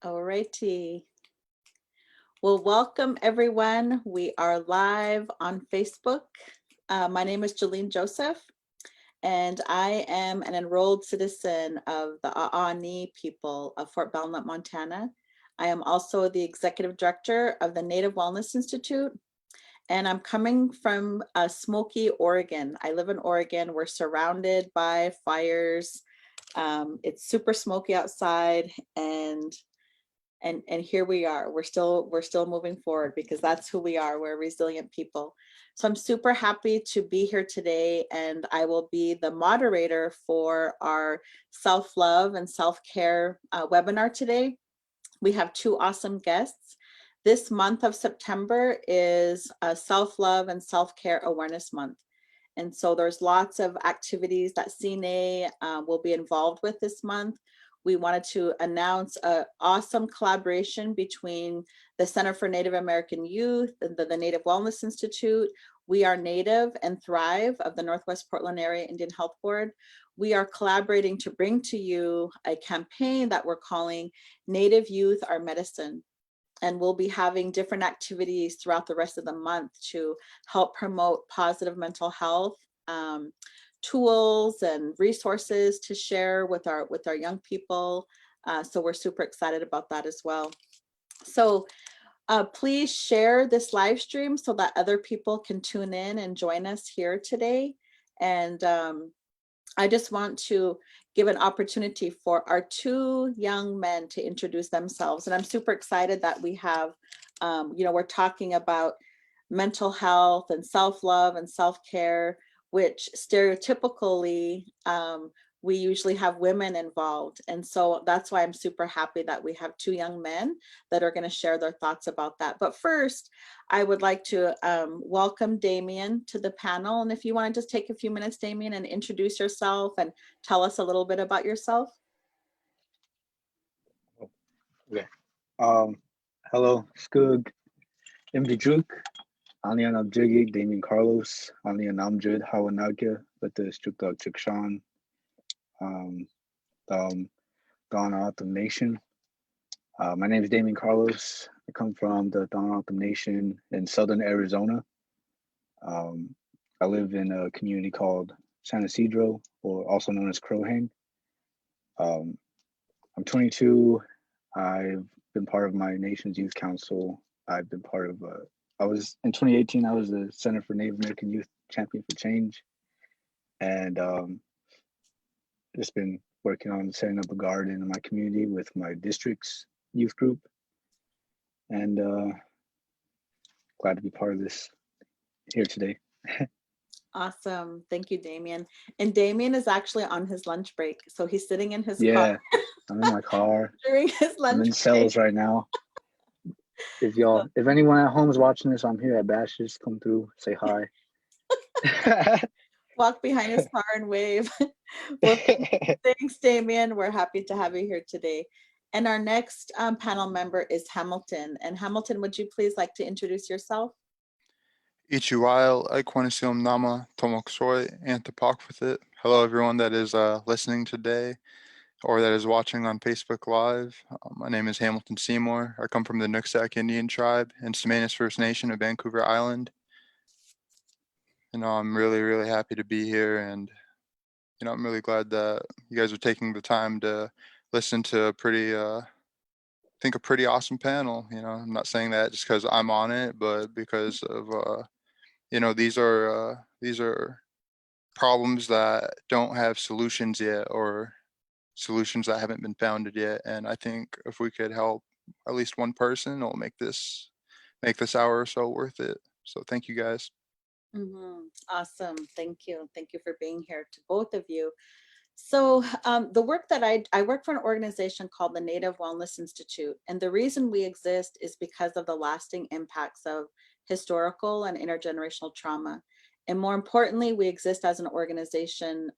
All righty. Well, welcome everyone. We are live on Facebook. My name is Jolene Joseph, and I am an enrolled citizen of the Aani people of Fort Belknap, Montana. I am also the executive director of the Native Wellness Institute, and I'm coming from Smoky, Oregon. I live in Oregon. We're surrounded by fires. It's super smoky outside, and here we are. We're still moving forward because that's who we are. We're resilient people. So I'm super happy to be here today, and I will be the moderator for our self-love and self-care webinar today. We have two awesome guests. This month of September is a self-love and self-care awareness month. And so there's lots of activities that CNA will be involved with this month. We wanted to announce an awesome collaboration between the Center for Native American Youth and the Native Wellness Institute. We Are Native and Thrive of the Northwest Portland Area Indian Health Board. We are collaborating to bring to you a campaign that we're calling Native Youth Our Medicine. And we'll be having different activities throughout the rest of the month to help promote positive mental health, tools and resources to share with our young people. So we're super excited about that as well. So please share this live stream so that other people can tune in and join us here today. And I just want to give an opportunity for our two young men to introduce themselves. And I'm super excited that we have, we're talking about mental health and self-love and self-care, which stereotypically, we usually have women involved. And so that's why I'm super happy that we have two young men that are going to share their thoughts about that. But first, I would like to welcome Damien to the panel. And if you want to just take a few minutes, Damien, and introduce yourself and tell us a little bit about yourself. Okay. Hello, Skug, Imdijuk, Alian Abjigi, Damien Carlos, Alian Amjad, Hawanagya, Lata Strukta Chukshan, Dawn Autumn Nation. My name is Damien Carlos. I come from the Dawn Autumn Nation in southern Arizona. I live in a community called San Isidro, or also known as Crowhang. I'm 22. I've been part of my nation's youth council. I've been part of, in 2018, I was the Center for Native American Youth Champion for Change. And just been working on setting up a garden in my community with my district's youth group. And glad to be part of this here today. Awesome. Thank you, Damien. And Damien is actually on his lunch break. So he's sitting in his car. Yeah, I'm in my car. During his lunch I'm in break. cells right now. If anyone at home is watching this, I'm here at Bash. Just come through, say hi. Walk behind his car and wave. Well, thanks, Damien. We're happy to have you here today. And our next panel member is Hamilton. And Hamilton, would you please like to introduce yourself? Ichiwail, Iquanisium Nama, Tomoksoi, and Topok. Hello, everyone that is listening today or that is watching on Facebook Live. My name is Hamilton Seymour. I come from the Nooksack Indian Tribe and Semanis First Nation of Vancouver Island. I'm really, really happy to be here, and I'm really glad that you guys are taking the time to listen to a pretty awesome panel. I'm not saying that just because I'm on it, but because of these are problems that don't have solutions yet, or solutions that haven't been founded yet. And I think if we could help at least one person, it'll make this hour or so worth it. So thank you, guys. Awesome. Thank you. Thank you for being here, to both of you. So the work that I work for an organization called the Native Wellness Institute. And the reason we exist is because of the lasting impacts of historical and intergenerational trauma. And more importantly, we exist as an organization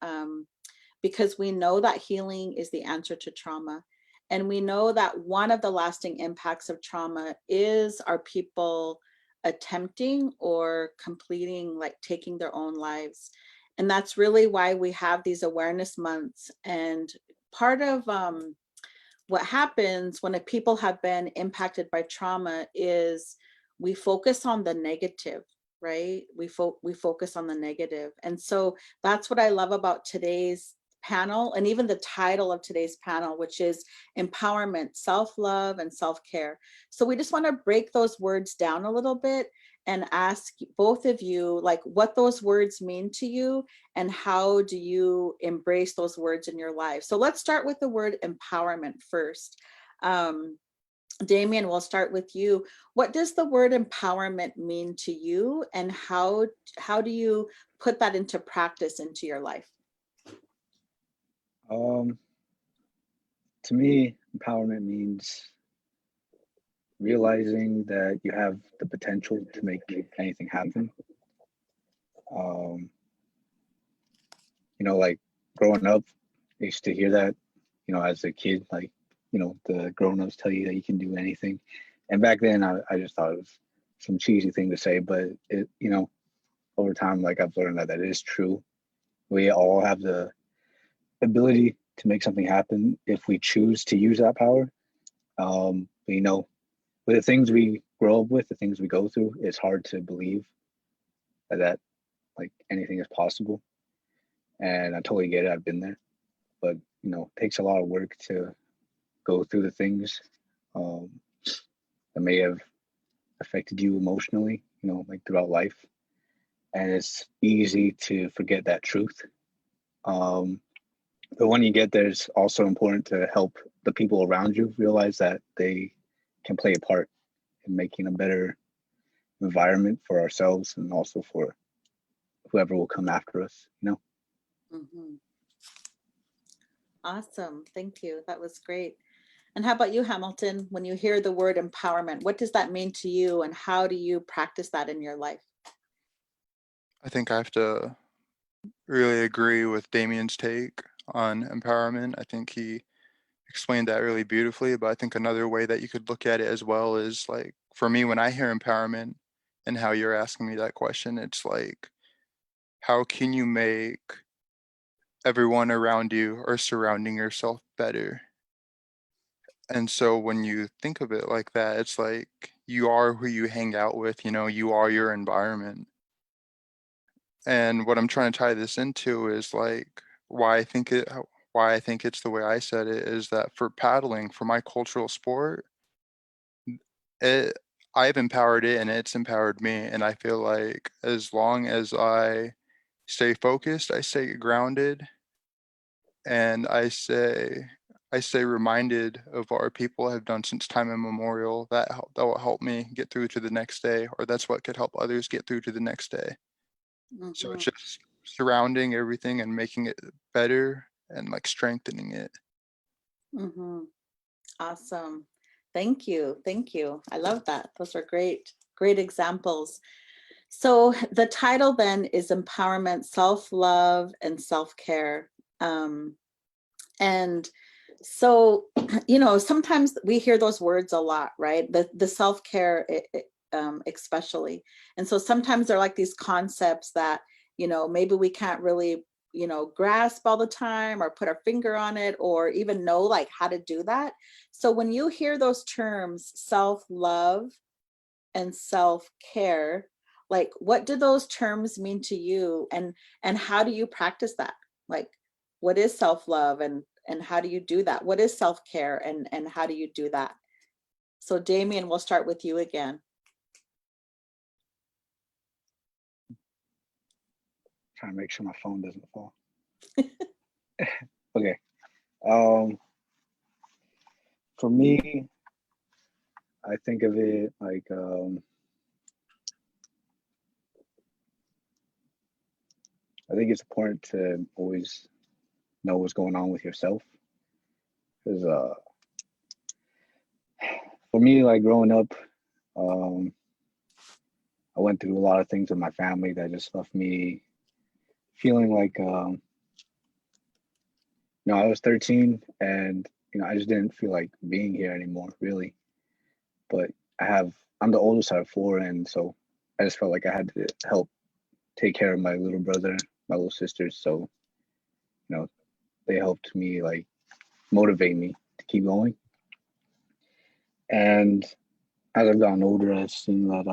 because we know that healing is the answer to trauma. And we know that one of the lasting impacts of trauma is our people attempting or completing, like taking their own lives. And that's really why we have these awareness months. And part of what happens when people have been impacted by trauma is we focus on the negative, right? We focus on the negative. And so that's what I love about today's panel, and even the title of today's panel, which is empowerment, self-love, and self-care. So we just want to break those words down a little bit and ask both of you, like, what those words mean to you and how do you embrace those words in your life. So let's start with the word empowerment first. Damien, we'll start with you. What does the word empowerment mean to you, and how do you put that into practice into your life? To me, empowerment means realizing that you have the potential to make anything happen. Like growing up, I used to hear that, as a kid, like, the grown-ups tell you that you can do anything. And back then I just thought it was some cheesy thing to say, but over time, like, I've learned that is true. We all have the ability to make something happen if we choose to use that power. But, with the things we grow up with, the things we go through, it's hard to believe that like anything is possible. And I totally get it. I've been there, but it takes a lot of work to go through the things that may have affected you emotionally, like throughout life. And it's easy to forget that truth. But when you get there, it's also important to help the people around you realize that they can play a part in making a better environment for ourselves and also for whoever will come after us, Mm-hmm. Awesome. Thank you. That was great. And how about you, Hamilton? When you hear the word empowerment, what does that mean to you, and how do you practice that in your life? I think I have to really agree with Damien's take on empowerment. I think he explained that really beautifully, but I think another way that you could look at it as well is, like, for me, when I hear empowerment and how you're asking me that question, it's like, how can you make everyone around you or surrounding yourself better? And so when you think of it like that, it's like you are who you hang out with, you are your environment. And what I'm trying to tie this into is, like, why I think it's the way I said it is that for paddling, for my cultural sport, it I've empowered it and it's empowered me. And I feel like as long as I stay focused, I stay grounded, and I stay reminded of what our people have done since time immemorial, that will help me get through to the next day, or that's what could help others get through to the next day. So Mm-hmm. it's just surrounding everything and making it better and, like, strengthening it. Mm-hmm. Awesome. Thank you. Thank you. I love that. Those are great, great examples. So the title then is Empowerment, Self-Love, and Self-Care. And so, sometimes we hear those words a lot, right? The self-care, especially. And so sometimes they're like these concepts that, maybe we can't really, grasp all the time or put our finger on it or even know like how to do that. So when you hear those terms, self-love and self-care, like, what do those terms mean to you, and how do you practice that? Like, what is self-love, and how do you do that? What is self-care, and how do you do that? So Damien, we'll start with you again. Trying to make sure my phone doesn't fall. Okay. For me, I think of it like I think it's important to always know what's going on with yourself. Because for me, like growing up, um, I went through a lot of things with my family that just left me feeling like, I was 13 and, I just didn't feel like being here anymore, really. But I'm the oldest out of four. And so I just felt like I had to help take care of my little brother, my little sisters. So, they helped me like motivate me to keep going. And as I've gotten older, I've seen that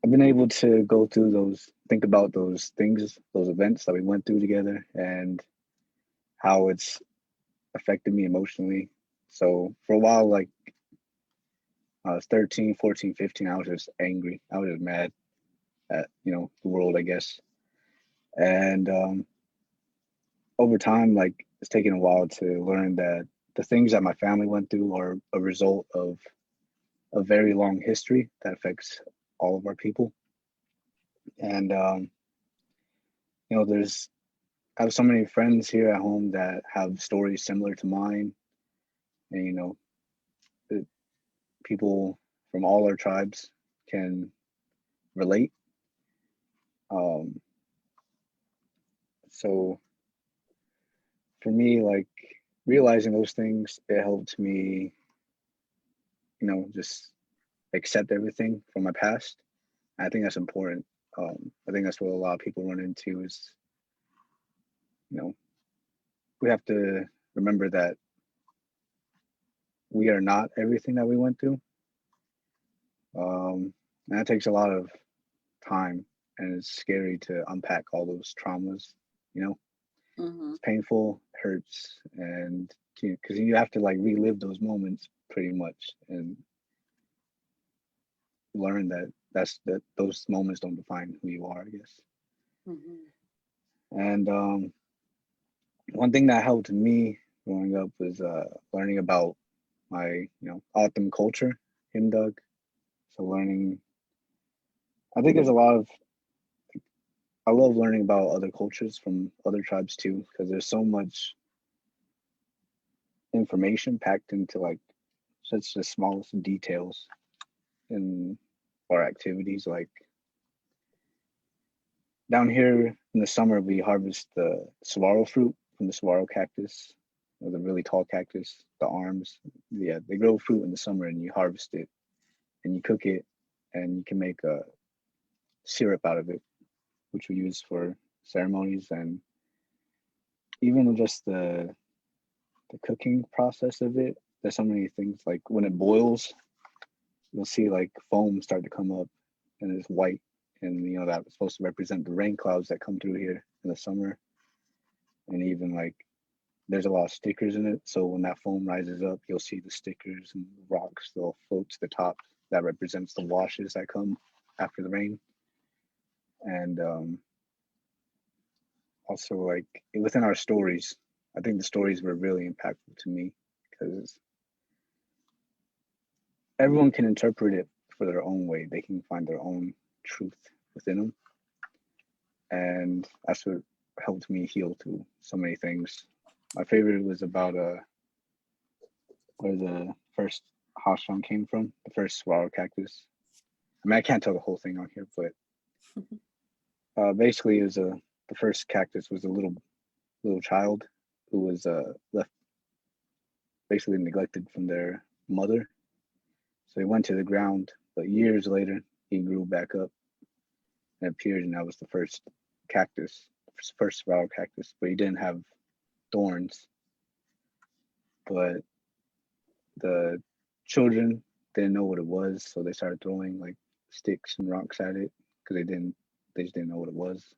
I've been able to go through think about those things, those events that we went through together, and how it's affected me emotionally. So for a while, like I was 13, 14, 15, I was just angry. I was just mad at, the world, I guess. And over time, like it's taken a while to learn that the things that my family went through are a result of a very long history that affects all of our people. And there's I have so many friends here at home that have stories similar to mine, and the people from all our tribes can relate. Um, so for me, like realizing those things, it helped me, just accept everything from my past. I think that's important. I think that's what a lot of people run into is, you know, we have to remember that we are not everything that we went through. And that takes a lot of time, and it's scary to unpack all those traumas. You know, Mhm. it's painful, hurts, and because you have to like relive those moments pretty much and learn that those moments don't define who you are, I guess. Mhm. And one thing that helped me growing up was learning about my autumn culture in Doug. So learning, I think there's a lot of I love learning about other cultures from other tribes too, because there's so much information packed into like such the smallest details in our activities. Like down here in the summer, we harvest the saguaro fruit from the saguaro cactus, or the really tall cactus, the arms. Yeah, they grow fruit in the summer, and you harvest it and you cook it, and you can make a syrup out of it, which we use for ceremonies and even just the cooking process of it. There's so many things like when it boils, you'll see like foam start to come up and it's white, and that's supposed to represent the rain clouds that come through here in the summer. And even like there's a lot of stickers in it, so when that foam rises up, you'll see the stickers and the rocks, they'll float to the top. That represents the washes that come after the rain. And also like within our stories, I think the stories were really impactful to me because everyone can interpret it for their own way. They can find their own truth within them, and that's what helped me heal through so many things. My favorite was about where the first Hashang came from, the first saguaro cactus. I mean, I can't tell the whole thing on here, but basically, it was the first cactus was a little child who was left basically neglected from their mother. So he went to the ground, but years later, he grew back up and appeared, and that was the first cactus, first saguaro cactus. But he didn't have thorns. But the children didn't know what it was, so they started throwing like sticks and rocks at it because they just didn't know what it was.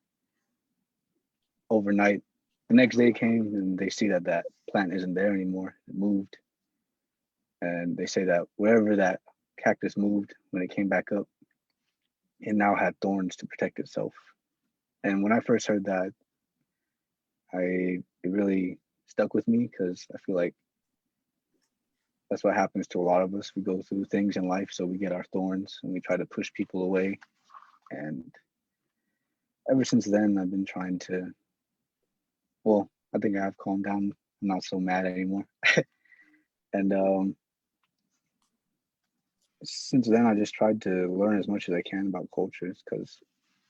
Overnight, the next day came and they see that that plant isn't there anymore. It moved, and they say that wherever that cactus moved when it came back up, it now had thorns to protect itself. And when I first heard that, it really stuck with me because I feel like that's what happens to a lot of us. We go through things in life, so we get our thorns and we try to push people away. And ever since then, I've been trying to, well, I think I've calmed down. I'm not so mad anymore. And since then, I just tried to learn as much as I can about cultures because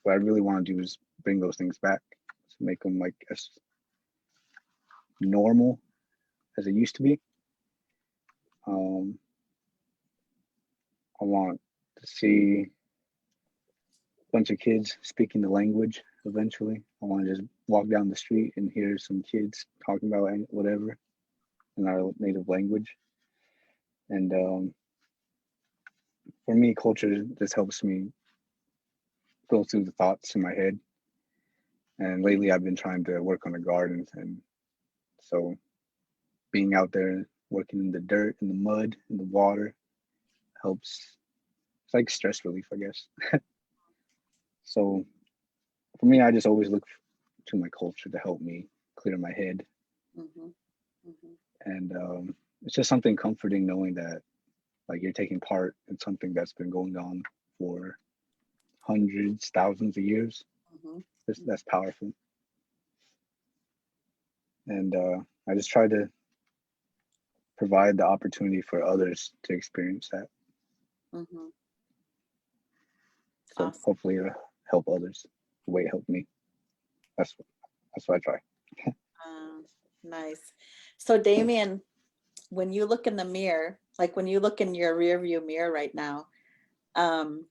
what I really want to do is bring those things back to make them like as normal as it used to be. Um, I want to see a bunch of kids speaking the language eventually. I want to just walk down the street and hear some kids talking about whatever in our native language. And for me, culture just helps me go through the thoughts in my head. And lately, I've been trying to work on the gardens, and so being out there working in the dirt, in the mud, in the water helps. It's like stress relief, I guess. So for me, I just always look to my culture to help me clear my head, Mm-hmm. Mm-hmm. and it's just something comforting knowing that like you're taking part in something that's been going on for hundreds, thousands of years. Mm-hmm. That's powerful, and I just try to provide the opportunity for others to experience that. Mm-hmm. So Awesome. hopefully it'll help others the way it helped me. That's that's what I try. Nice. So Damien, when you look in the mirror, like when you look in your rear view mirror right now, um,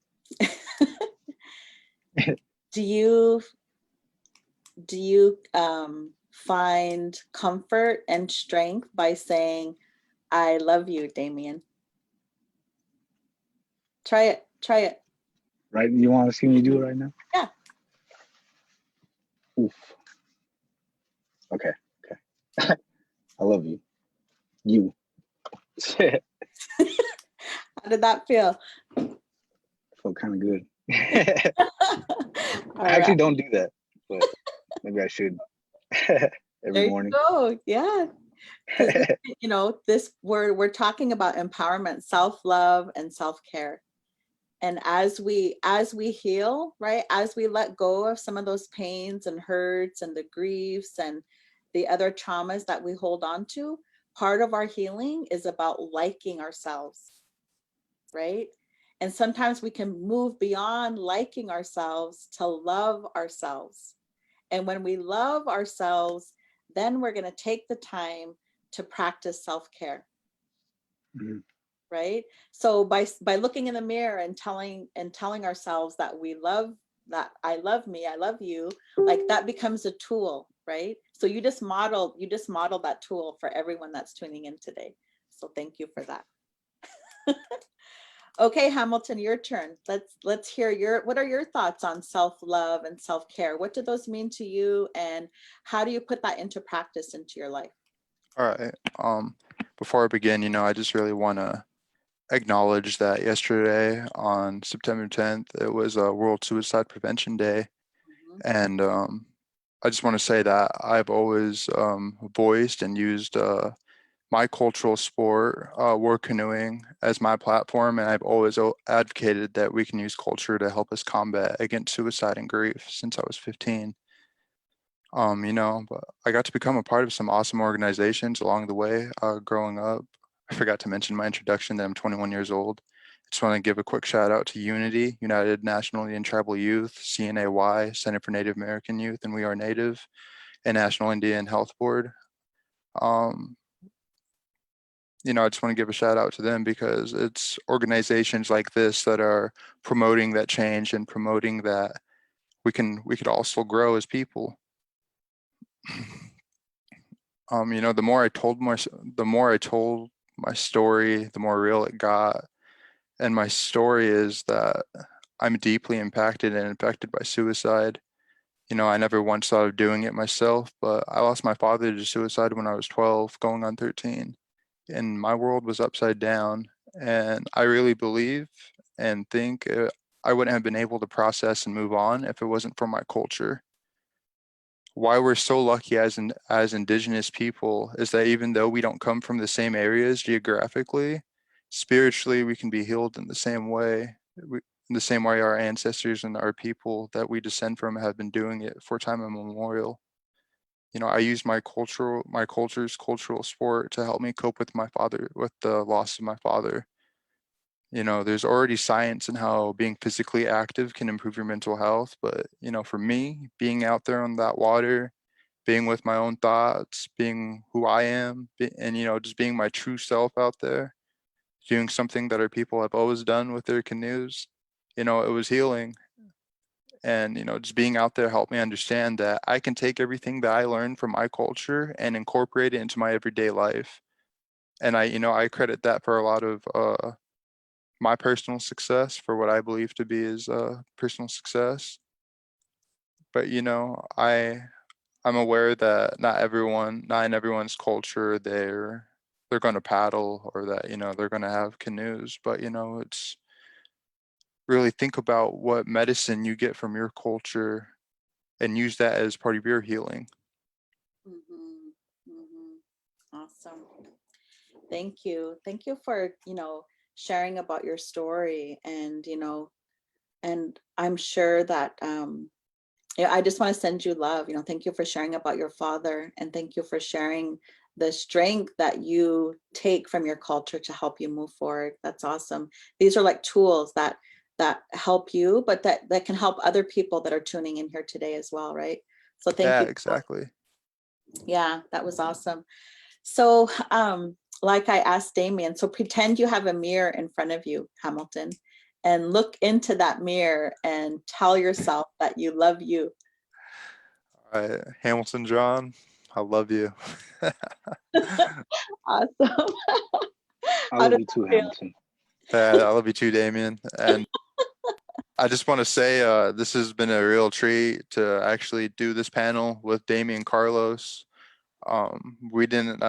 do you find comfort and strength by saying, I love you, Damien? Try it. Try it. Right? You want to see me do it right now? Yeah. Oof. Okay. Okay. I love you. You. How did that feel? Felt kind of good. All I actually right. don't do that, but maybe I should every There you morning. go. Yeah. Because this we're talking about empowerment, self-love, and self-care. And as we heal, right, as we let go of some of those pains and hurts and the griefs and the other traumas that we hold on to, part of our healing is about liking ourselves, right? And sometimes we can move beyond liking ourselves to love ourselves. And when we love ourselves, then we're going to take the time to practice self-care. Mm-hmm. Right? So by looking in the mirror and telling ourselves that we love, that I love me, I love you, like that becomes a tool, right? So you just model that tool for everyone that's tuning in today. So thank you for that. Okay, Hamilton, your turn. Let's hear what are your thoughts on self-love and self-care? What do those mean to you, and how do you put that into practice into your life? All right. Before I begin, I just really want to acknowledge that yesterday on September 10th, it was a World Suicide Prevention Day. Mhm. And I just want to say that I've always voiced and used my cultural sport, war canoeing, as my platform. And I've always advocated that we can use culture to help us combat against suicide and grief since I was 15. But I got to become a part of some awesome organizations along the way growing up. I forgot to mention my introduction that I'm 21 years old. I just want to give a quick shout out to Unity, United National Indian Tribal Youth, CNAY, Center for Native American Youth, and We Are Native, and National Indian Health Board. Um, I just want to give a shout out to them because it's organizations like this that are promoting that change and promoting that we could also grow as people. The more I told my story, the more real it got. And my story is that I'm deeply impacted and affected by suicide. I never once thought of doing it myself, but I lost my father to suicide when I was 12, going on 13. And my world was upside down. And I really believe and think I wouldn't have been able to process and move on if it wasn't for my culture. Why we're so lucky as indigenous people is that even though we don't come from the same areas geographically, spiritually we can be healed in the same way. In the same way our ancestors and our people that we descend from have been doing it for time immemorial. I use my culture's cultural sport to help me cope with the loss of my father. There's already science in how being physically active can improve your mental health. But, for me, being out there on that water, being with my own thoughts, being who I am, and, just being my true self out there, doing something that our people have always done with their canoes, it was healing. And, just being out there helped me understand that I can take everything that I learned from my culture and incorporate it into my everyday life. And I credit that for a lot of my personal success, for what I believe to be is personal success. But I'm aware that not in everyone's culture, they're going to paddle, or that they're going to have canoes. But it's really think about what medicine you get from your culture and use that as part of your healing. Mhm, mhm. Awesome. Thank you. Thank you for, sharing about your story. And, and I'm sure that, yeah, I just want to send you love. Thank you for sharing about your father, and thank you for sharing the strength that you take from your culture to help you move forward. That's awesome. These are like tools that help you, but that can help other people that are tuning in here today as well, right? So thank Yeah, you. exactly. Yeah, that was awesome. So, like I asked Damien, so pretend you have a mirror in front of you, Hamilton, and look into that mirror and tell yourself that you love you. All right, Hamilton John, I love you. Awesome. I How love does you too, that feel? Hamilton. Yeah, I love you too, Damien. And I just want to say this has been a real treat to actually do this panel with Damien Carlos. We didn't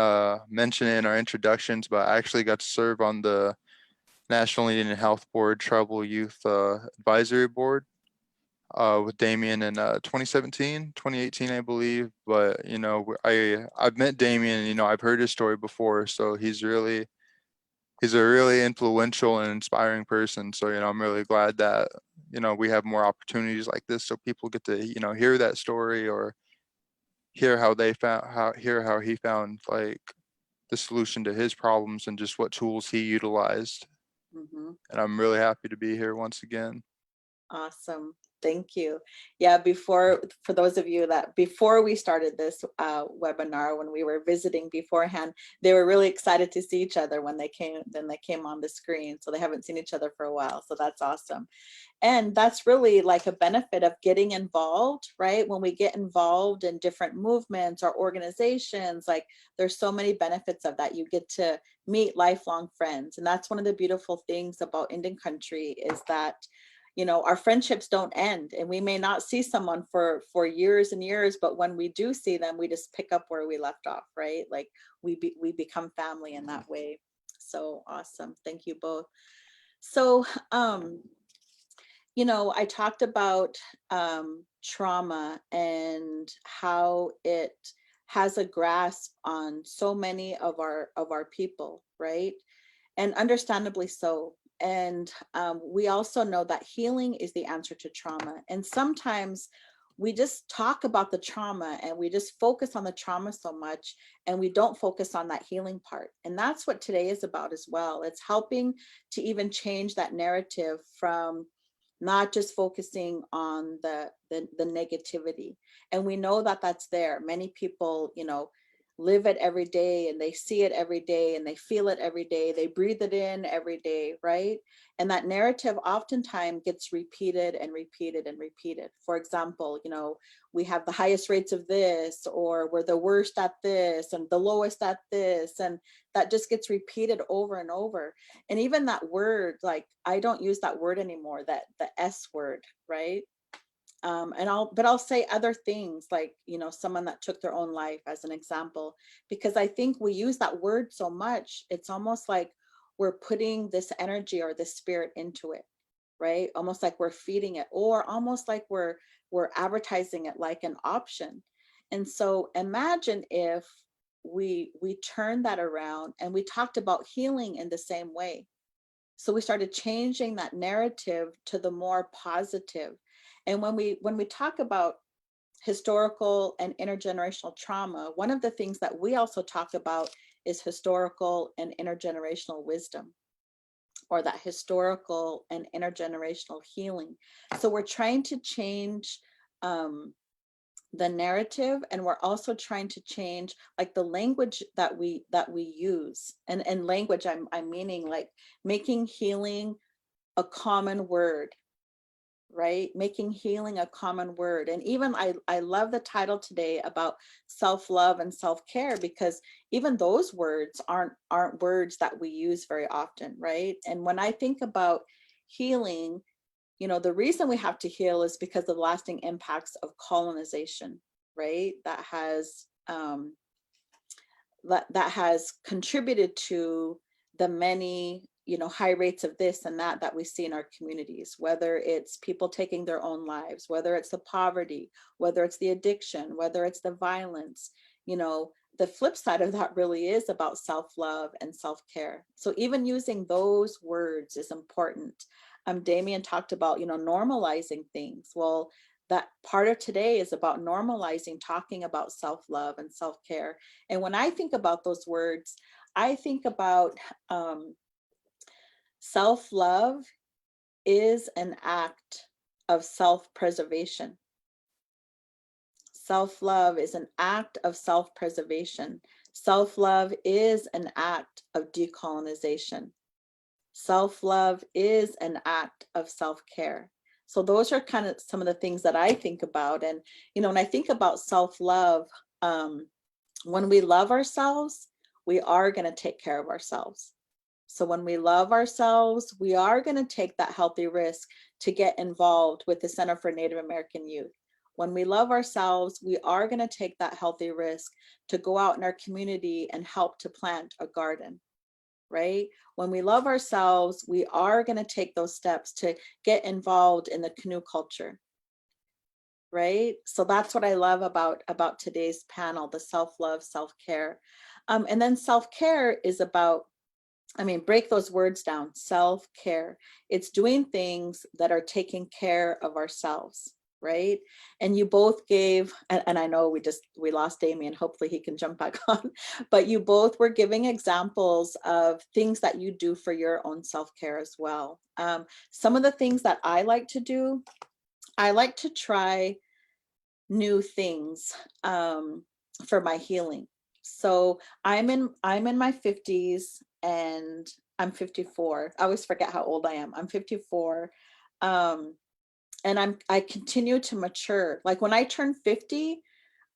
mention it in our introductions, but I actually got to serve on the National Indian Health Board Tribal Youth Advisory Board with Damien in 2017, 2018, I believe. But I've met Damien. I've heard his story before, so he's a really influential and inspiring person. So I'm really glad that we have more opportunities like this, so people get to hear that story, or hear how he found like the solution to his problems and just what tools he utilized. Mhm. And I'm really happy to be here once again. Awesome. Thank you. Yeah, for those of you that before we started this webinar, when we were visiting beforehand, they were really excited to see each other when they came on the screen. So they haven't seen each other for a while. So that's awesome. And that's really like a benefit of getting involved, right? When we get involved in different movements or organizations, like there's so many benefits of that. You get to meet lifelong friends. And that's one of the beautiful things about Indian country, is that our friendships don't end, and we may not see someone for years and years, but when we do see them, we just pick up where we left off, right? Like we become family in that way. So awesome. Thank you both. So I talked about trauma and how it has a grasp on so many of our people, right? And understandably so. And we also know that healing is the answer to trauma. And sometimes we just talk about the trauma and we just focus on the trauma so much, and we don't focus on that healing part. And that's what today is about as well. It's helping to even change that narrative from not just focusing on the negativity. And we know that that's there. Many people live it every day, and they see it every day, and they feel it every day, they breathe it in every day, right? And that narrative oftentimes gets repeated and repeated and repeated. For example, we have the highest rates of this, or we're the worst at this and the lowest at this, and that just gets repeated over and over. And even that word, like I don't use that word anymore, that the S word, right? And I'll say other things, like someone that took their own life as an example, because I think we use that word so much, it's almost like we're putting this energy or this spirit into it, right? Almost like we're feeding it, or almost like we're advertising it like an option. And so imagine if we turn that around and we talked about healing in the same way. So we started changing that narrative to the more positive. And when we talk about historical and intergenerational trauma, one of the things that we also talk about is historical and intergenerational wisdom, or that historical and intergenerational healing. So we're trying to change the narrative, and we're also trying to change like the language that we use. And language, I'm meaning like making healing a common word, right? Making healing a common word. And even I love the title today about self-love and self-care, because even those words aren't words that we use very often, right? And when I think about healing, you know, the reason we have to heal is because of the lasting impacts of colonization, right? That has contributed to the many, you know, high rates of this and that we see in our communities, whether it's people taking their own lives, whether it's the poverty, whether it's the addiction, whether it's the violence. You know, the flip side of that really is about self-love and self-care. So even using those words is important. Damien talked about, you know, normalizing things. Well, that part of today is about normalizing talking about self-love and self-care. And when I think about those words, I think about self-love is an act of self-preservation. Self-love is an act of self-preservation. Self-love is an act of decolonization. Self-love is an act of self-care. So those are kind of some of the things that I think about. And, you know, when I think about self-love, when we love ourselves, we are going to take care of ourselves. So when we love ourselves, we are going to take that healthy risk to get involved with the Center for Native American Youth. When we love ourselves, we are going to take that healthy risk to go out in our community and help to plant a garden, right? When we love ourselves, we are going to take those steps to get involved in the canoe culture, right? So that's what I love about today's panel, the self-love, self-care. And then self-care is about, I mean, break those words down. Self-care. It's doing things that are taking care of ourselves, right? And you both gave, and I know we lost Damien, hopefully he can jump back on, but you both were giving examples of things that you do for your own self-care as well. Some of the things that I like to do, I like to try new things for my healing. So I'm in my 50s and I'm 54. I always forget how old I am. I'm 54. And I continue to mature. Like when I turned 50,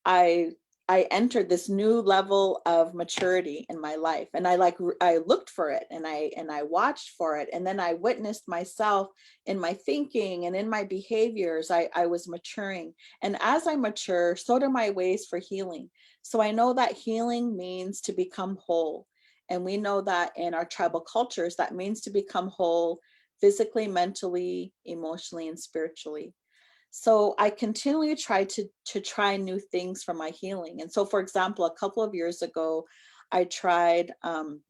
I I entered this new level of maturity in my life, and I looked for it, and I watched for it, and then I witnessed myself in my thinking and in my behaviors. I was maturing, and as I mature, so do my ways for healing. So I know that healing means to become whole, and we know that in our tribal cultures that means to become whole physically, mentally, emotionally, and spiritually. So I continually try to try new things for my healing. And so, for example, a couple of years ago, I tried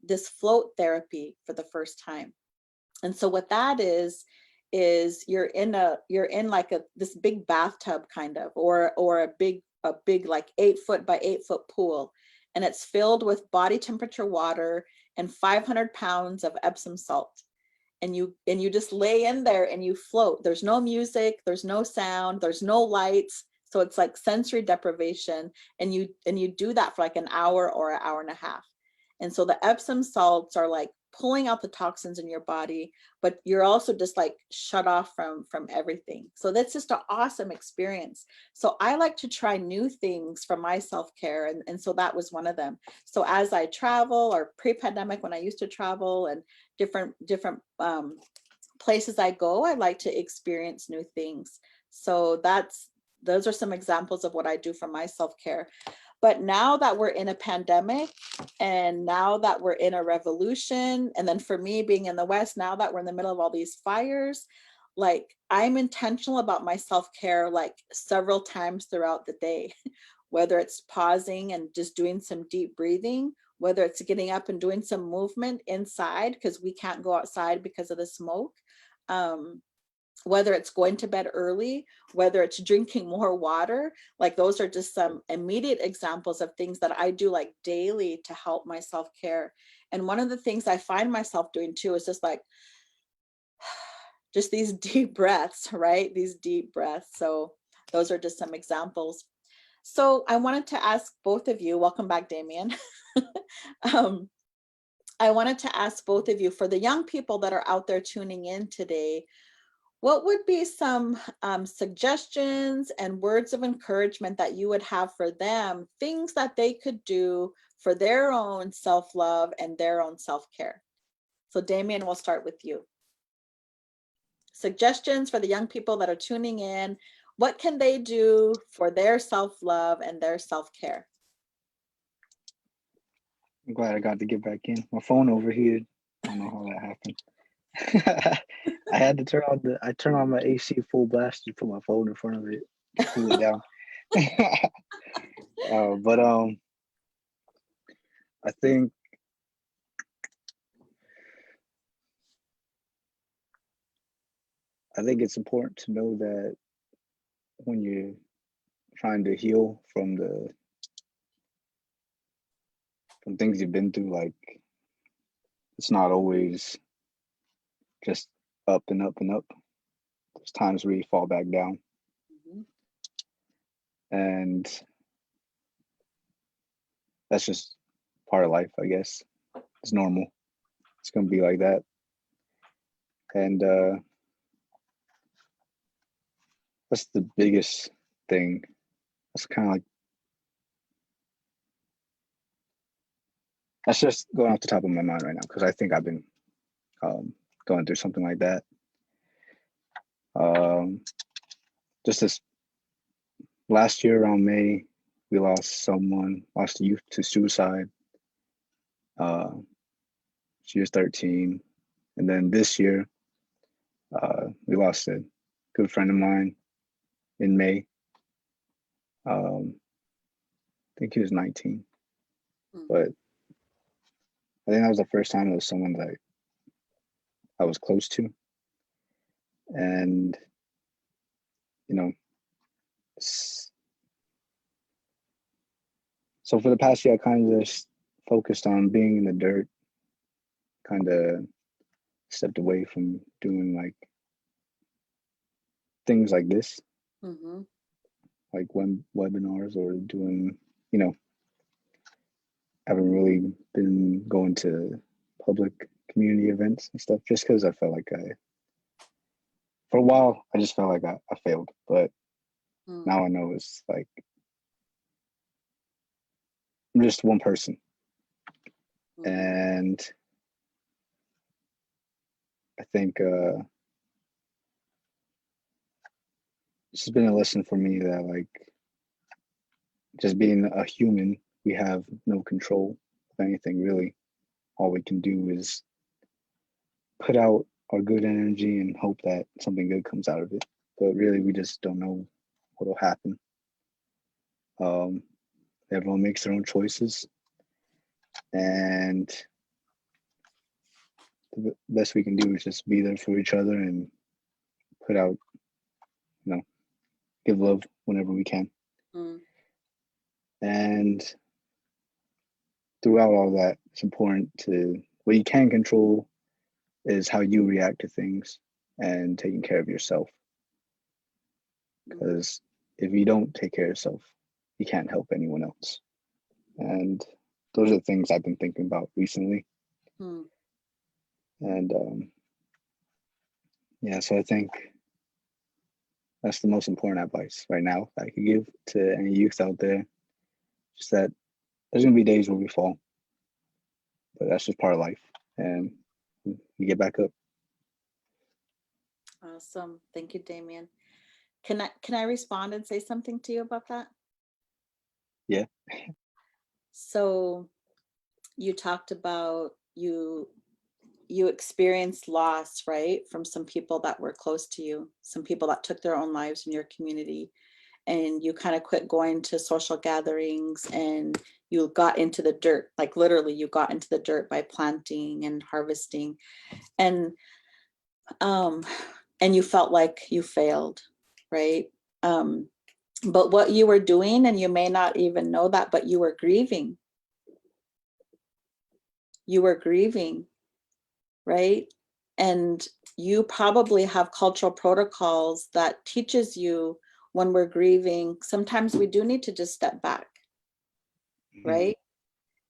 this float therapy for the first time. And so what that is you're in like this big bathtub kind of, or a big like 8 foot by 8 foot pool, and it's filled with body temperature water and 500 pounds of Epsom salt, and you just lay in there and you float. There's no music, there's no sound, there's no lights. So it's like sensory deprivation. And you do that for like an hour or an hour and a half. And so the Epsom salts are like pulling out the toxins in your body, but you're also just like shut off from everything. So that's just an awesome experience. So I like to try new things for my self-care. And so that was one of them. So as I travel, or pre-pandemic when I used to travel, and different places I go, I like to experience new things. So those are some examples of what I do for my self-care. But now that we're in a pandemic, and now that we're in a revolution, and then for me being in the West, now that we're in the middle of all these fires, like I'm intentional about my self-care like several times throughout the day, whether it's pausing and just doing some deep breathing, whether it's getting up and doing some movement inside because we can't go outside because of the smoke, whether it's going to bed early, whether it's drinking more water. Like those are just some immediate examples of things that I do like daily to help my self-care. And one of the things I find myself doing too is just like just these deep breaths, right? These deep breaths. So those are just some examples. So I wanted to ask both of you, welcome back, Damien. I wanted to ask both of you, for the young people that are out there tuning in today, what would be some suggestions and words of encouragement that you would have for them, things that they could do for their own self-love and their own self-care? So Damien, we'll start with you. Suggestions for the young people that are tuning in. What can they do for their self-love and their self-care? I'm glad I got to get back in. My phone overheated. I don't know how that happened. I had to turn on my AC full blast to put my phone in front of it to cool it down. But I think it's important to know that when you're trying to heal from things you've been through, like it's not always just up and up and up. There's times where you fall back down. Mhm. And that's just part of life, I guess. It's normal. It's gonna be like that. And that's the biggest thing. That's kind of like, that's just going off the top of my mind right now because I think I've been going through something like that. Just this last year around May, we lost a youth to suicide. She was 13. And then this year, we lost a good friend of mine in May. I think he was 19. But I think that was the first time it was someone that I was close to. And, so for the past year, I kind of just focused on being in the dirt, kind of stepped away from doing like things like this, like webinars or doing, haven't really been going to public community events and stuff just because I felt like for a while, I just felt like I failed. But now I know it's like, I'm just one person. And I think this has been a lesson for me that like just being a human, we have no control of anything really. All we can do is put out our good energy and hope that something good comes out of it. But really, we just don't know what will happen. Everyone makes their own choices, and the best we can do is just be there for each other and put out, give love whenever we can. And throughout all that, it's important to, what you can control is how you react to things and taking care of yourself. Because if you don't take care of yourself, you can't help anyone else. And those are the things I've been thinking about recently. And yeah, so I think that's the most important advice right now that I could give to any youth out there. Just that there's gonna be days where we fall, but that's just part of life, and you get back up. Awesome. Thank you, Damien. Can I respond and say something to you about that? Yeah. So you talked about you experienced loss, right? From some people that were close to you, some people that took their own lives in your community, and you kind of quit going to social gatherings and you got into the dirt, like literally you got into the dirt by planting and harvesting, and you felt like you failed, right? But what you were doing, and you may not even know that, but you were grieving. You were grieving, right? And you probably have cultural protocols that teaches you when we're grieving, sometimes we do need to just step back, right?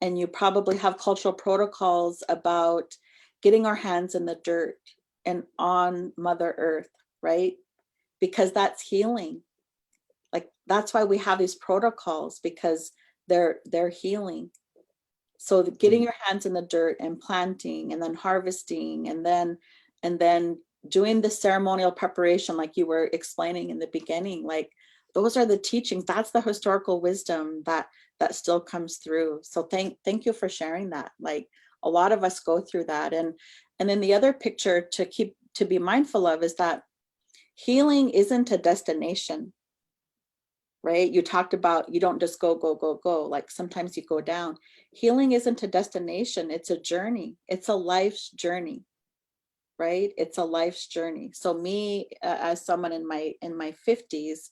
And you probably have cultural protocols about getting our hands in the dirt and on Mother Earth, right? Because that's healing. Like, that's why we have these protocols, because they're healing. So getting your hands in the dirt and planting and then harvesting and then doing the ceremonial preparation, like you were explaining in the beginning, like those are the teachings. That's the historical wisdom that still comes through. So thank you for sharing that. Like, a lot of us go through that. And then the other picture to be mindful of is that healing isn't a destination, right? You talked about, you don't just go. Like, sometimes you go down. Healing isn't a destination, it's a journey. It's a life's journey, right? It's a life's journey. So me, as someone in my 50s,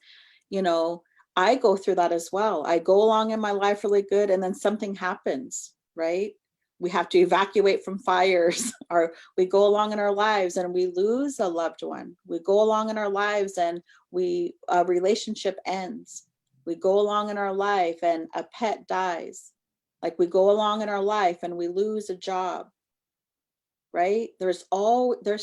you know, I go through that as well. I go along in my life really good, and then something happens, right? We have to evacuate from fires, or we go along in our lives and we lose a loved one. We go along in our lives and a relationship ends. We go along in our life and a pet dies. Like, we go along in our life and we lose a job, right? There's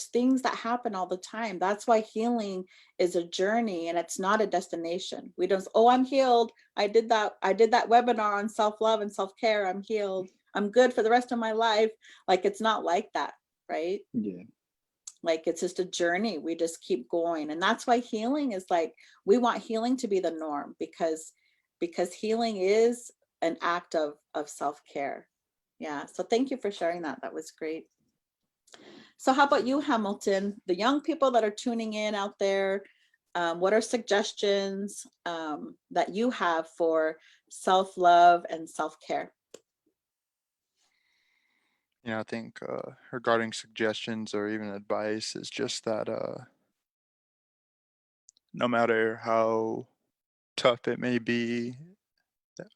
things that happen all the time. That's why healing is a journey and it's not a destination. We don't, oh, I'm healed. I did that webinar on self-love and self-care. I'm healed. I'm good for the rest of my life. Like, it's not like that, right? Yeah. Like, it's just a journey. We just keep going. And that's why healing is like, we want healing to be the norm, because healing is an act of self-care. Yeah. So thank you for sharing that. That was great. So how about you, Hamilton? The young people that are tuning in out there, what are suggestions that you have for self-love and self-care? You know, I think regarding suggestions or even advice is just that no matter how tough it may be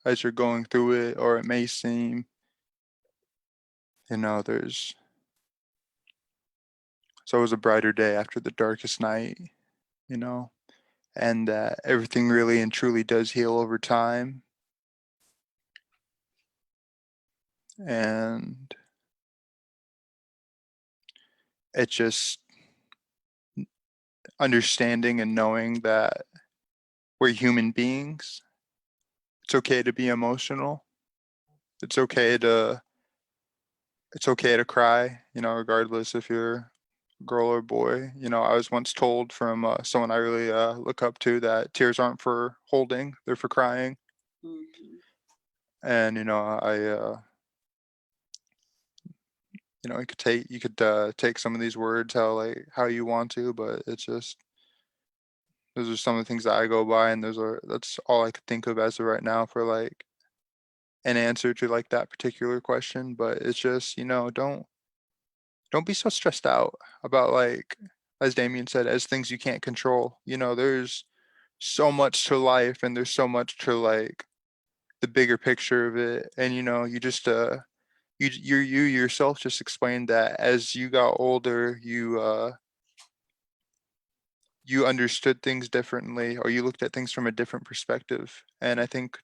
as you're going through it, or it may seem, you know, there's always a brighter day after the darkest night, you know, and that everything really and truly does heal over time. And it's just understanding and knowing that we're human beings. It's okay to be emotional. It's okay to cry, you know, regardless if you're a girl or boy. You know, I was once told from someone I really look up to that tears aren't for holding, they're for crying. Mhm. And you know, you could take some of these words how you want to, but it's just, those are some of the things that I go by, and that's all I could think of as of right now for like an answer to like that particular question. But it's just, you know, don't be so stressed out about, like, as Damien said, as things you can't control. You know, there's so much to life, and there's so much to like the bigger picture of it. And you know, you just you yourself just explained that as you got older, you understood things differently, or you looked at things from a different perspective. And I think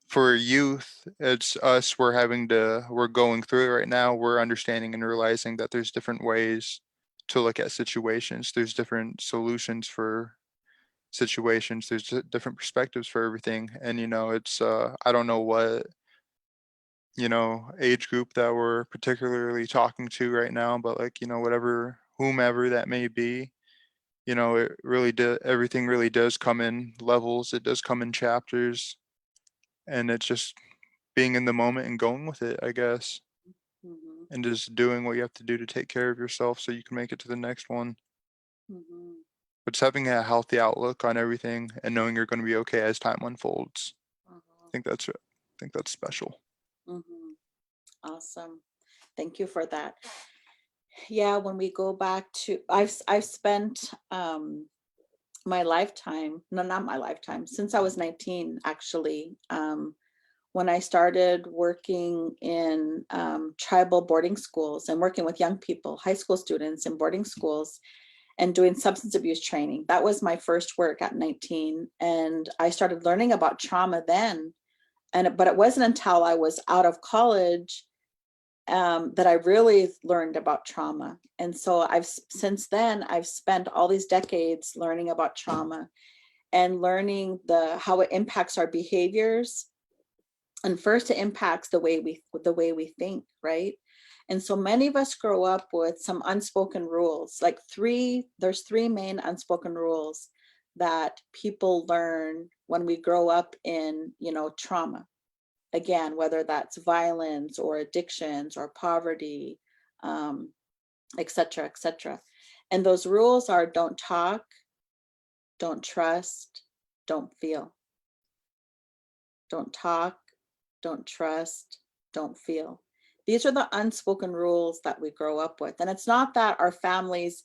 for youth, it's us, we're going through it right now. We're understanding and realizing that there's different ways to look at situations. There's different solutions for situations. There's different perspectives for everything. And you know, it's I don't know what, you know, age group that we're particularly talking to right now, but like, you know, whatever, whomever that may be, you know, everything really does come in levels. It does come in chapters, and it's just being in the moment and going with it, I guess, Mhm. and just doing what you have to do to take care of yourself so you can make it to the next one. Mhm. But just having a healthy outlook on everything and knowing you're going to be okay as time unfolds. I think that's it. I think that's special. Mhm. Awesome. Thank you for that. Yeah, when we go back to, I've spent my lifetime, no, not my lifetime, since I was 19, actually, when I started working in tribal boarding schools and working with young people, high school students in boarding schools, and doing substance abuse training. That was my first work at 19. And I started learning about trauma then. But it wasn't until I was out of college that I really learned about trauma. And so since then, I've spent all these decades learning about trauma and learning how it impacts our behaviors. And first, it impacts the way we think, right? And so many of us grow up with some unspoken rules, like there's three main unspoken rules that people learn when we grow up in, trauma. Again, whether that's violence or addictions or poverty, et cetera, et cetera. And those rules are: don't talk, don't trust, don't feel. Don't talk, don't trust, don't feel. These are the unspoken rules that we grow up with. And it's not that our families,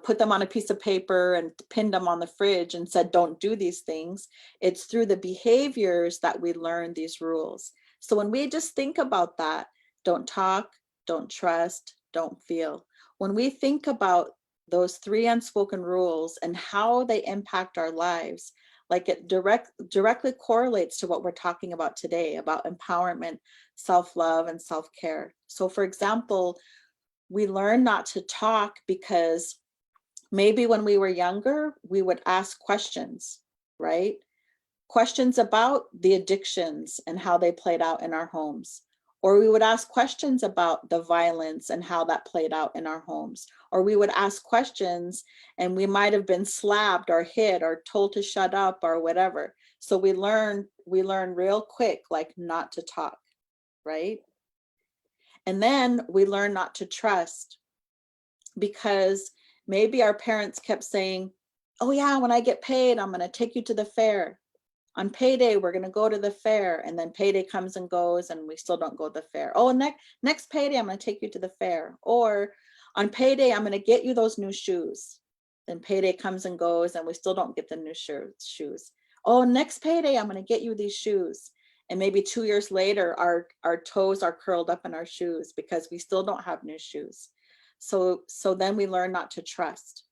put them on a piece of paper and pinned them on the fridge and said, don't do these things. It's through the behaviors that we learn these rules. So when we just think about that, don't talk, don't trust, don't feel. When we think about those three unspoken rules and how they impact our lives, like it directly correlates to what we're talking about today, about empowerment, self-love, and self-care. So for example, we learn not to talk because maybe when we were younger, we would ask questions, right? Questions about the addictions and how they played out in our homes. Or we would ask questions about the violence and how that played out in our homes. Or we would ask questions and we might have been slapped or hit or told to shut up or whatever. So we learn real quick, like not to talk, right? And then we learn not to trust because maybe our parents kept saying, oh yeah, when I get paid, I'm going to take you to the fair. On payday, we're going to go to the fair. And then payday comes and goes and we still don't go to the fair. Oh, next payday, I'm going to take you to the fair. Or on payday, I'm going to get you those new shoes. Then payday comes and goes and we still don't get the new shoes. Oh, next payday, I'm going to get you these shoes. And maybe 2 years later, our toes are curled up in our shoes because we still don't have new shoes. So then we learn not to trust.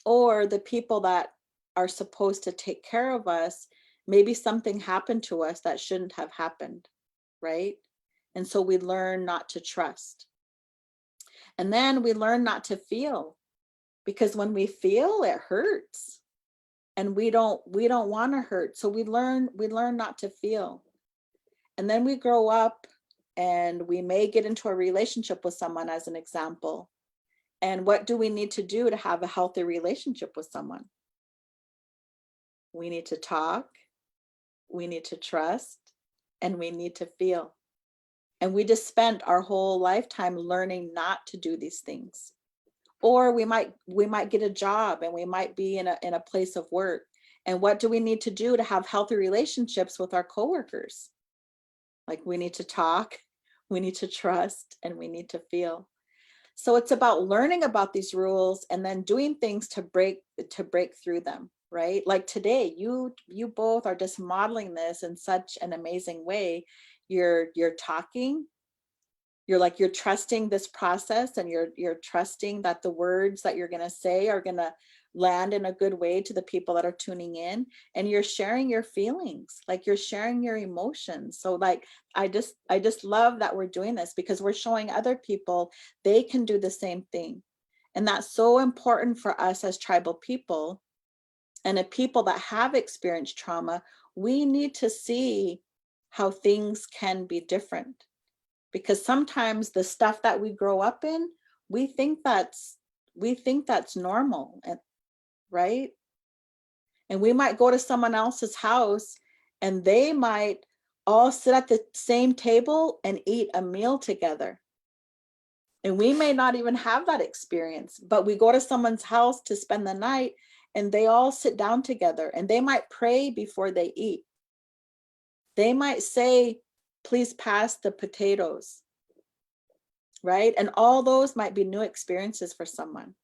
Or the people that are supposed to take care of us, maybe something happened to us that shouldn't have happened, right? And so we learn not to trust. And then we learn not to feel, because when we feel, it hurts. And we don't want to hurt. So we learn not to feel. And then we grow up and we may get into a relationship with someone, as an example. And what do we need to do to have a healthy relationship with someone? We need to talk, we need to trust, and we need to feel. And we just spent our whole lifetime learning not to do these things. Or we might get a job and we might be in a place of work. And what do we need to do to have healthy relationships with our coworkers? Like, we need to talk, we need to trust, and we need to feel. So it's about learning about these rules and then doing things to break through them, right? Like today, you both are just modeling this in such an amazing way. You're talking, you're trusting this process, and you're trusting that the words that you're going to say are going to land in a good way to the people that are tuning in, and you're sharing your feelings, like you're sharing your emotions. So like, I just love that we're doing this, because we're showing other people they can do the same thing. And that's so important for us as tribal people and a people that have experienced trauma. We need to see how things can be different, because sometimes the stuff that we grow up in, we think that's normal, right? And we might go to someone else's house and they might all sit at the same table and eat a meal together. And we may not even have that experience, but we go to someone's house to spend the night and they all sit down together and they might pray before they eat. They might say, please pass the potatoes, right? And all those might be new experiences for someone,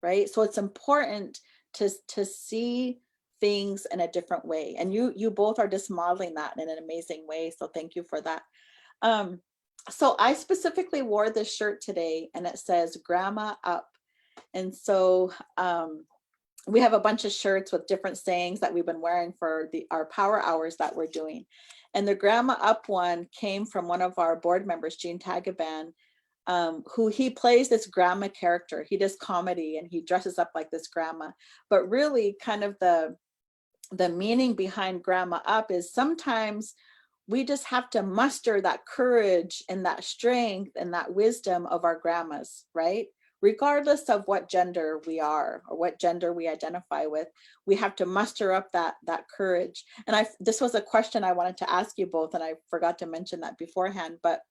right? So it's important to see things in a different way. And you both are just modeling that in an amazing way. So thank you for that. So I specifically wore this shirt today and it says Grandma Up. And so we have a bunch of shirts with different sayings that we've been wearing for our power hours that we're doing. And the Grandma Up one came from one of our board members, Gene Tagaban, who he plays this grandma character. He does comedy and he dresses up like this grandma. But really, kind of the meaning behind Grandma Up is sometimes we just have to muster that courage and that strength and that wisdom of our grandmas, right? Regardless of what gender we are or what gender we identify with, we have to muster up that courage. And this was a question I wanted to ask you both, and I forgot to mention that beforehand, but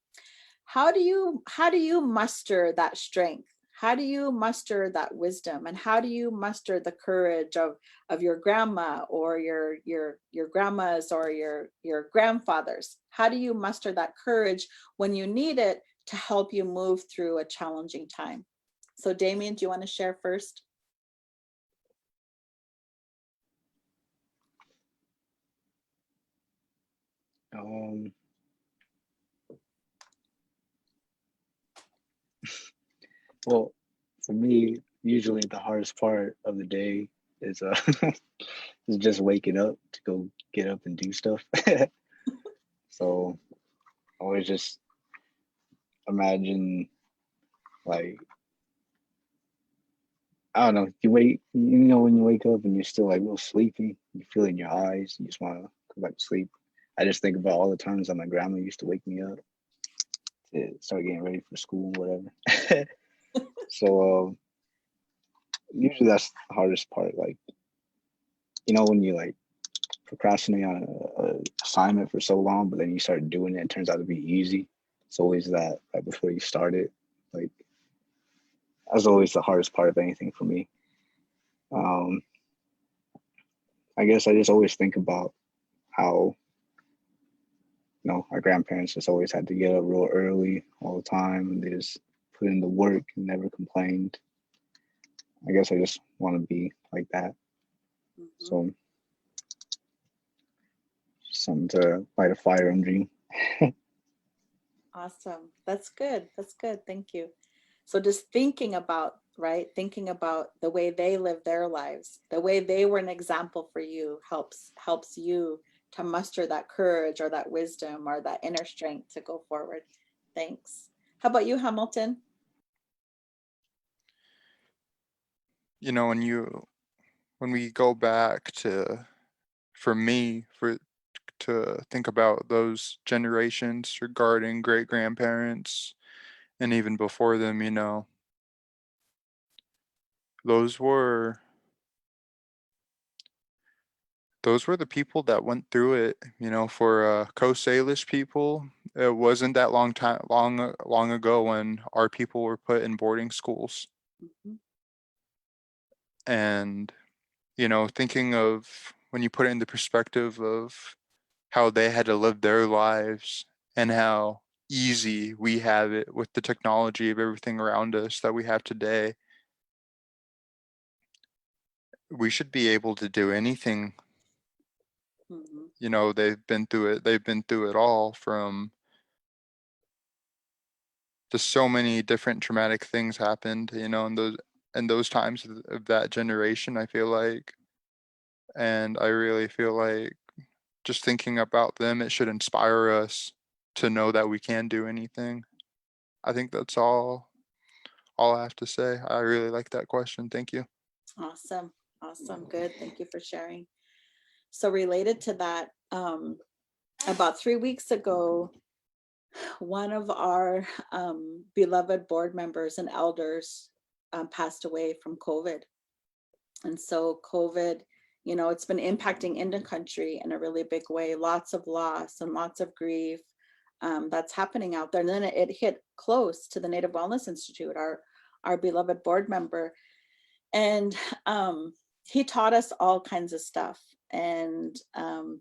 how do you muster that strength? How do you muster that wisdom? And how do you muster the courage of your grandma or your grandmas or your grandfathers? How do you muster that courage when you need it to help you move through a challenging time? So Damien, do you want to share first? Well, for me, usually the hardest part of the day is is just waking up to go get up and do stuff. So I always just imagine, like, I don't know, when you wake up and you're still like a little sleepy, you feel it in your eyes, you just want to go back to sleep. I just think about all the times that my grandma used to wake me up to start getting ready for school and whatever. So usually that's the hardest part. Like, when you like procrastinate on a assignment for so long, but then you start doing it, it turns out to be easy. It's always that right before you start it. Like, that's always the hardest part of anything for me. I guess I just always think about how, our grandparents just always had to get up real early all the time. They just put in the work and never complained. I guess I just want to be like that. Mhm. So, something to light a fire under you. Awesome. That's good. That's good. Thank you. So just thinking about, right? Thinking about the way they live their lives, the way they were an example for you helps you to muster that courage or that wisdom or that inner strength to go forward. Thanks. How about you, Hamilton? When we go back to, for me, to think about those generations regarding great grandparents and even before them, those were the people that went through it. For Coast Salish people, it wasn't that long ago when our people were put in boarding schools. Mhm. And thinking of when you put it in the perspective of how they had to live their lives and how easy we have it with the technology of everything around us that we have today, we should be able to do anything. Mhm. They've been through it all, from just so many different traumatic things happened, in those times of that generation, I feel like. And I really feel like just thinking about them, it should inspire us to know that we can do anything. I think that's all I have to say. I really like that question. Thank you. Awesome. Awesome. Good. Thank you for sharing. So related to that, about 3 weeks ago, one of our beloved board members and elders passed away from COVID. And so COVID, it's been impacting in the country in a really big way, lots of loss and lots of grief that's happening out there. And then it hit close to the Native Wellness Institute, our beloved board member. And he taught us all kinds of stuff and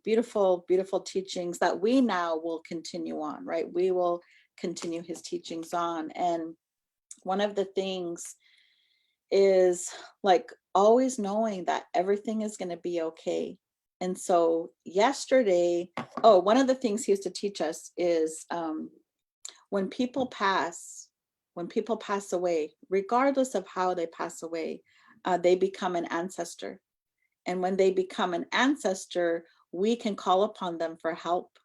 beautiful, beautiful teachings that we now will continue on, right? We will continue his teachings on. And one of the things is like always knowing that everything is going to be okay. And so yesterday, one of the things he used to teach us is when people pass away, regardless of how they pass away, they become an ancestor. And when they become an ancestor, we can call upon them for help.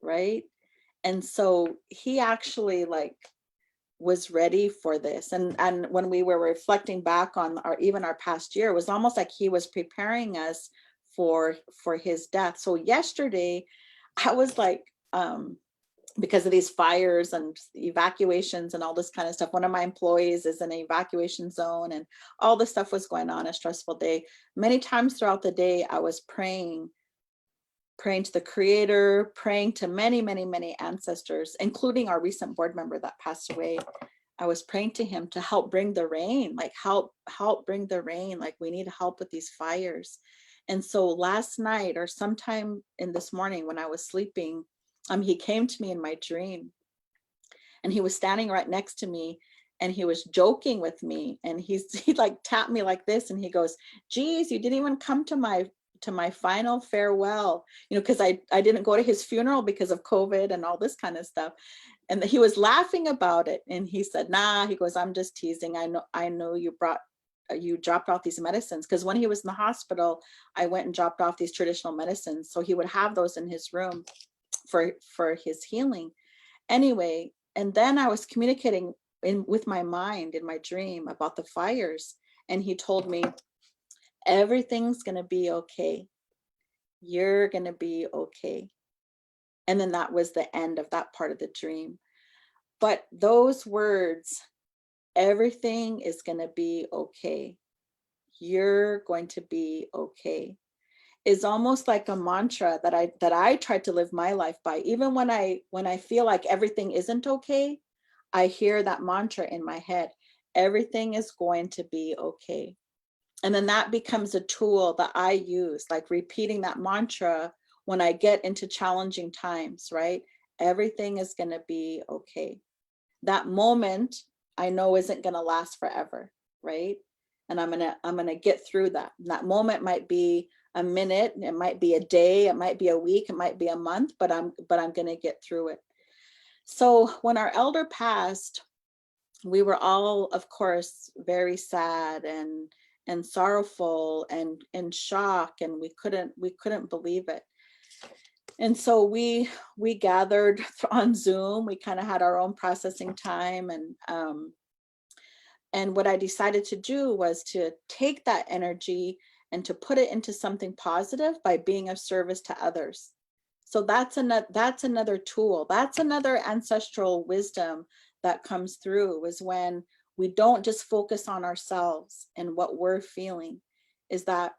right? And so he actually like was ready for this. And when we were reflecting back on our even our past year, it was almost like he was preparing us for his death. So yesterday I was like, because of these fires and evacuations and all this kind of stuff. One of my employees is in an evacuation zone and all this stuff was going on, a stressful day. Many times throughout the day, I was praying to the creator, praying to many, many, many ancestors, including our recent board member that passed away. I was praying to him to help bring the rain, like help bring the rain. Like we need help with these fires. And so last night or sometime in this morning when I was sleeping, he came to me in my dream and he was standing right next to me and he was joking with me and he like tapped me like this and he goes, geez, you didn't even come to my final farewell, because I didn't go to his funeral because of COVID and all this kind of stuff. And he was laughing about it. And he said, nah, he goes, I'm just teasing. I know you dropped off these medicines. Because when he was in the hospital, I went and dropped off these traditional medicines. So he would have those in his room for his healing. Anyway, and then I was communicating with my mind in my dream about the fires. And he told me, everything's going to be okay. You're going to be okay. And then that was the end of that part of the dream. But those words, everything is going to be okay. You're going to be okay, is almost like a mantra that I try to live my life by. Even when I feel like everything isn't okay, I hear that mantra in my head. Everything is going to be okay. And then that becomes a tool that I use, like repeating that mantra when I get into challenging times, right? Everything is going to be okay. That moment I know isn't going to last forever, right? And I'm going to get through that. And that moment might be a minute, it might be a day, it might be a week, it might be a month, but I'm going to get through it. So when our elder passed, we were all, of course, very sad and sorrowful and in shock, and we couldn't believe it. And so we gathered on Zoom. We kind of had our own processing time, and what I decided to do was to take that energy and to put it into something positive by being of service to others. So that's another tool. That's another ancestral wisdom that comes through, is when we don't just focus on ourselves and what we're feeling, is that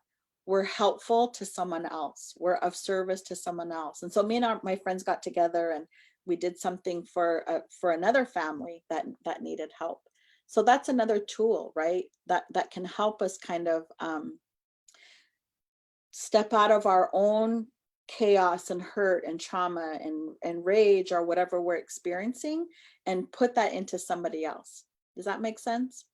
we're helpful to someone else. We're of service to someone else. And so me and my friends got together and we did something for another family that needed help. So that's another tool, right? That can help us kind of step out of our own chaos and hurt and trauma and rage or whatever we're experiencing and put that into somebody else. Does that make sense?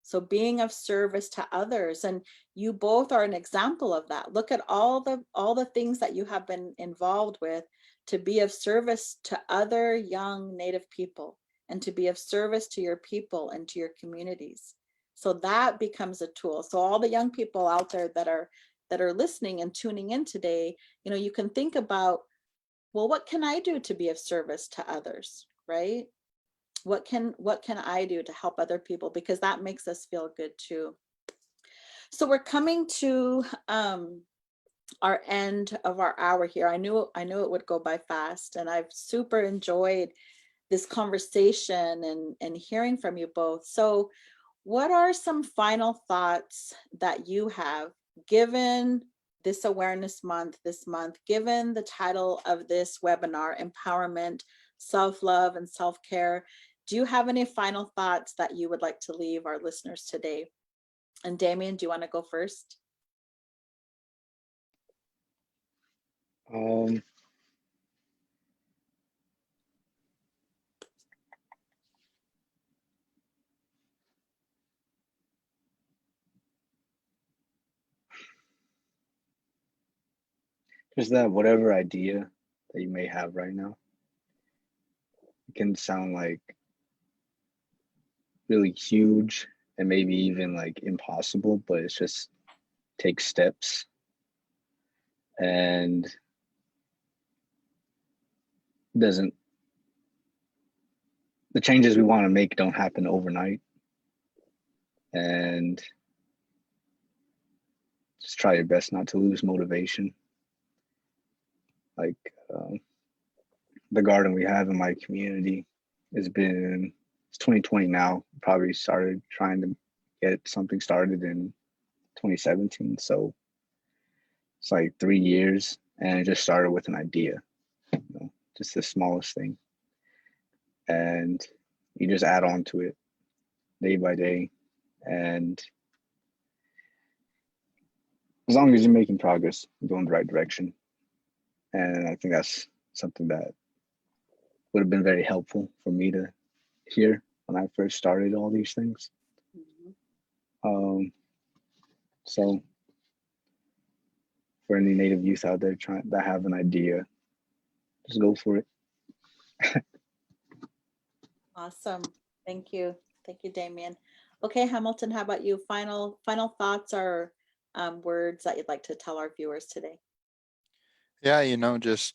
So being of service to others, and you both are an example of that. Look at all the things that you have been involved with to be of service to other young Native people and to be of service to your people and to your communities. So that becomes a tool. So all the young people out there that are listening and tuning in today, you can think about, well, what can I do to be of service to others, right? What can I do to help other people? Because that makes us feel good too. So we're coming to our end of our hour here. I knew it would go by fast, and I've super enjoyed this conversation and hearing from you both. So what are some final thoughts that you have, given this awareness month this month, given the title of this webinar, Empowerment, Self-Love, and Self-Care? Do you have any final thoughts that you would like to leave our listeners today? And Damien, do you want to go first? Just that whatever idea that you may have right now, it can sound like really huge and maybe even like impossible, but it's just take steps and doesn't, the changes we want to make don't happen overnight. And just try your best not to lose motivation. Like the garden we have in my community it's 2020 now. Probably started trying to get something started in 2017. So it's like 3 years, and it just started with an idea, just the smallest thing. And you just add on to it day by day. And as long as you're making progress, going the right direction. And I think that's something that would have been very helpful for me to hear when I first started all these things. So for any Native youth out there that have an idea, just go for it. Awesome. Thank you. Thank you, Damien. Okay, Hamilton, how about you? Final thoughts or words that you'd like to tell our viewers today? Yeah, just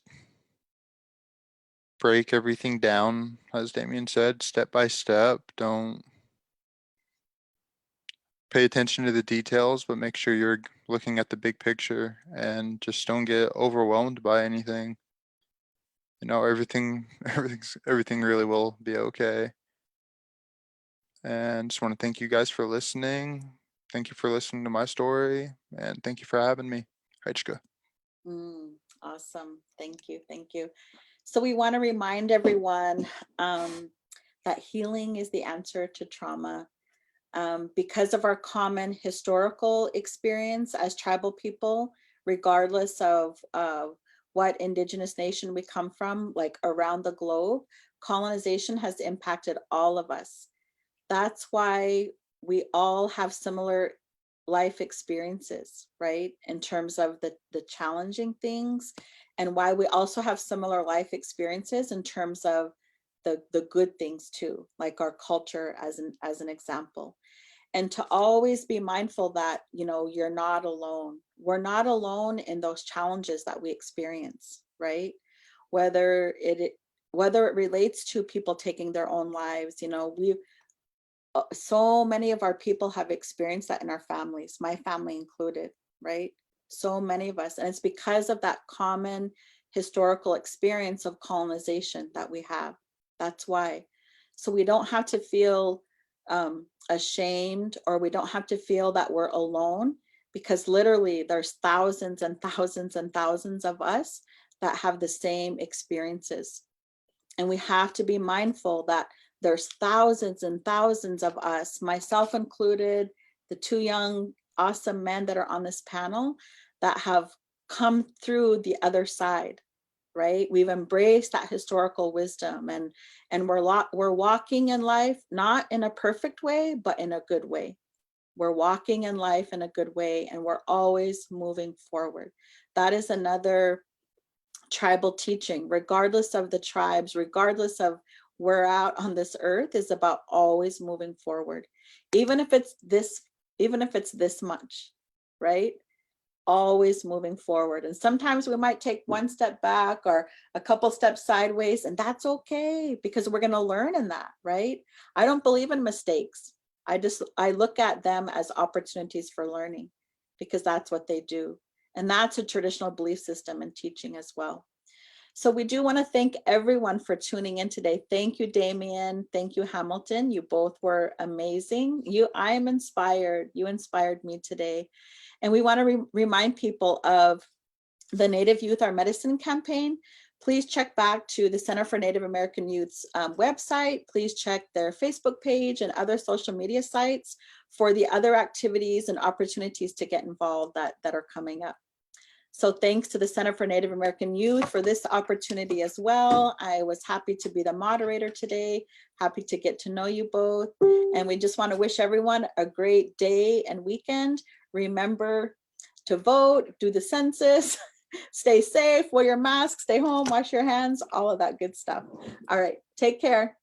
break everything down, as Damien said, step by step. Don't pay attention to the details, but make sure you're looking at the big picture, and just don't get overwhelmed by anything. Everything really will be okay. And just want to thank you guys for listening. Thank you for listening to my story, and thank you for having me. Heichka. Awesome. Thank you. Thank you. So we want to remind everyone that healing is the answer to trauma. Because of our common historical experience as tribal people, regardless of what indigenous nation we come from, like around the globe, colonization has impacted all of us. That's why we all have similar life experiences, right? In terms of the challenging things, and why we also have similar life experiences in terms of the good things too, like our culture as an example. And to always be mindful that, you're not alone. We're not alone in those challenges that we experience, right? Whether it relates to people taking their own lives, so many of our people have experienced that in our families, my family included, right? So many of us, and it's because of that common historical experience of colonization that we have. That's why. So we don't have to feel ashamed, or we don't have to feel that we're alone, because literally there's thousands and thousands and thousands of us that have the same experiences. And we have to be mindful that there's thousands and thousands of us, myself included, the two young, awesome men that are on this panel, that have come through the other side, right? We've embraced that historical wisdom, and we're walking in life, not in a perfect way, but in a good way. We're walking in life in a good way, and we're always moving forward. That is another tribal teaching, regardless of the tribes, regardless of where out on this earth, is about always moving forward. Even if it's this much, right? Always moving forward. And sometimes we might take one step back or a couple steps sideways, and that's okay, because we're going to learn in that, right? I don't believe in mistakes. I look at them as opportunities for learning, because that's what they do. And that's a traditional belief system and teaching as well. So we do want to thank everyone for tuning in today. Thank you, Damien. Thank you, Hamilton. You both were amazing. I am inspired. You inspired me today. And we want to remind people of the Native Youth Our Medicine campaign. Please check back to the Center for Native American Youth's website. Please check their Facebook page and other social media sites for the other activities and opportunities to get involved that are coming up. So thanks to the Center for Native American Youth for this opportunity as well. I was happy to be the moderator today, happy to get to know you both. And we just want to wish everyone a great day and weekend. Remember to vote, do the census, stay safe, wear your mask, stay home, wash your hands, all of that good stuff. All right, take care.